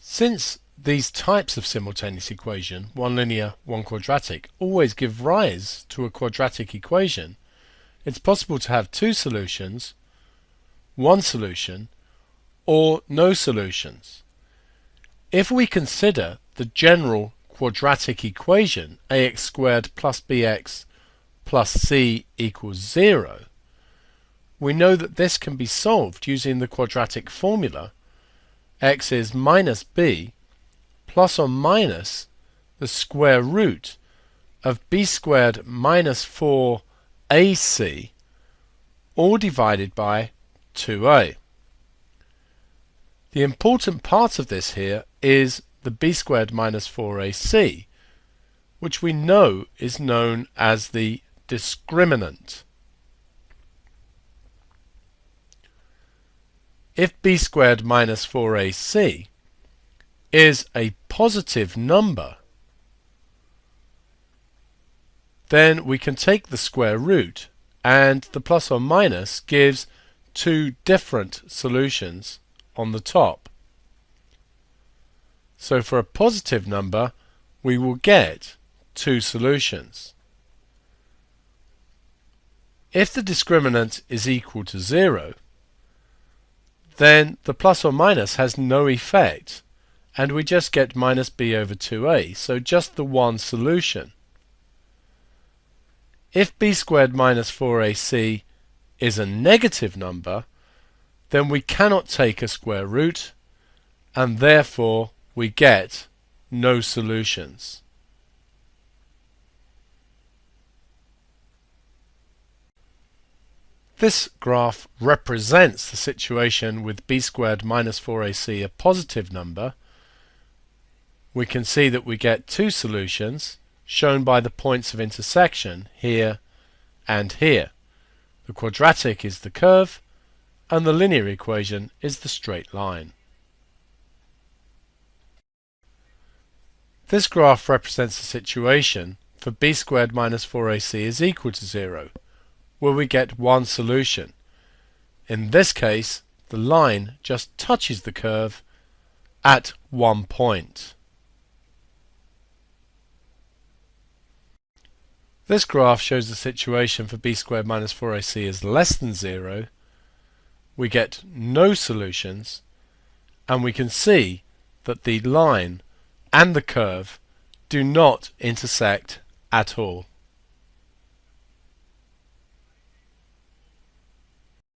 Since these types of simultaneous equation, one linear, one quadratic, always give rise to a quadratic equation, it's possible to have two solutions, one solution, or no solutions. If we consider the general quadratic equation ax squared plus bx plus c equals 0, we know that this can be solved using the quadratic formula x is minus b plus or minus the square root of b squared minus 4ac, all divided by 2a. The important part of this here is the b squared minus 4ac, which we know is known as the discriminant. If b squared minus 4ac is a positive number, then we can take the square root, and the plus or minus gives two different solutions on the top. So for a positive number, we will get two solutions. If the discriminant is equal to 0, then the plus or minus has no effect, and we just get minus b over 2a, so just the one solution. If b squared minus 4ac is a negative number, then we cannot take a square root, and therefore we get no solutions. This graph represents the situation with b squared minus 4ac a positive number. We can see that we get two solutions shown by the points of intersection here and here. The quadratic is the curve, and the linear equation is the straight line. This graph represents the situation for b squared minus 4ac is equal to 0, where we get one solution. In this case, the line just touches the curve at one point. This graph shows the situation for b squared minus 4ac is less than 0. We get no solutions, and we can see that the line and the curve do not intersect at all.